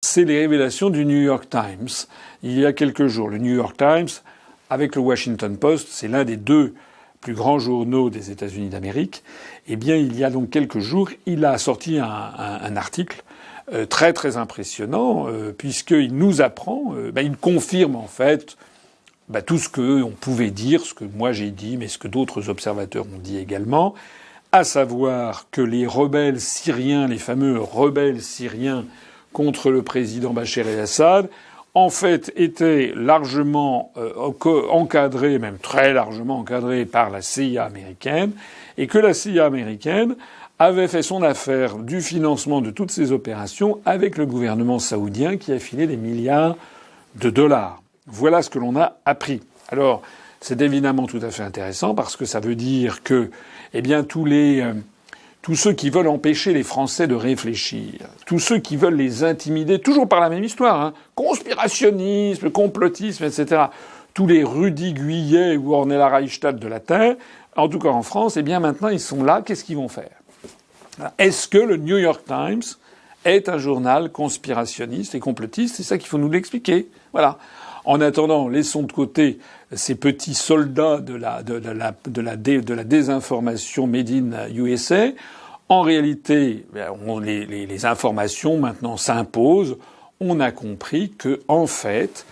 C'est les révélations du New York Times. Il y a quelques jours, le New York Times, avec le Washington Post, c'est l'un des deux plus grands journaux des États-Unis d'Amérique. Eh bien, il y a donc quelques jours, il a sorti un article très très impressionnant, puisqu'il nous apprend, il confirme en fait tout ce qu'on pouvait dire, ce que moi j'ai dit, mais ce que d'autres observateurs ont dit également, à savoir que les rebelles syriens, les fameux rebelles syriens contre le président Bachar el-Assad, en fait, étaient largement encadrés, même très largement encadrés par la CIA américaine, et que la CIA américaine avait fait son affaire du financement de toutes ces opérations avec le gouvernement saoudien qui a filé des milliards de dollars. Voilà ce que l'on a appris. Alors, c'est évidemment tout à fait intéressant parce que ça veut dire que, tous ceux qui veulent empêcher les Français de réfléchir, tous ceux qui veulent les intimider, toujours par la même histoire, conspirationnisme, complotisme, etc. Tous les Rudy Guyet ou Ornella Reichstadt de la Terre, en tout cas en France, maintenant ils sont là, qu'est-ce qu'ils vont faire? Est-ce que le New York Times est un journal conspirationniste et complotiste? C'est ça qu'il faut nous l'expliquer. Voilà. En attendant, laissons de côté ces petits soldats de la désinformation made in USA. En réalité, les informations maintenant s'imposent. On a compris que, en fait,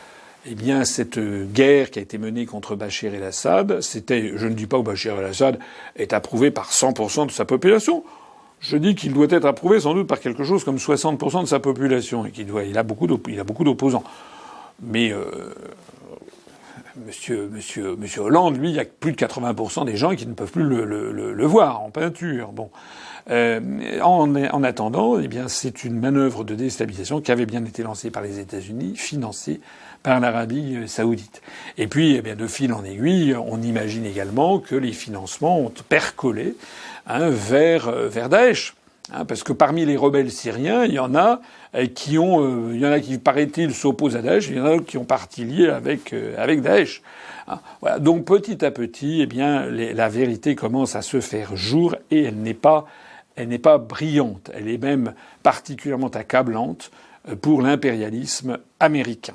cette guerre qui a été menée contre Bachar el-Assad, je ne dis pas que Bachar el-Assad est approuvé par 100% de sa population. Je dis qu'il doit être approuvé sans doute par quelque chose comme 60% de sa population et il a beaucoup d'opposants. Mais Monsieur Hollande, lui, il y a plus de 80% des gens qui ne peuvent plus le voir en peinture. Bon, en attendant, c'est une manœuvre de déstabilisation qui avait bien été lancée par les États-Unis, financée par l'Arabie saoudite. Et puis, de fil en aiguille, on imagine également que les financements ont percolé vers Daesh. Parce que parmi les rebelles syriens, il y en a qui paraît-il s'opposent à Daesh, il y en a qui ont parti liés avec Daesh. Voilà. Donc petit à petit, la vérité commence à se faire jour et elle n'est pas brillante, elle est même particulièrement accablante pour l'impérialisme américain.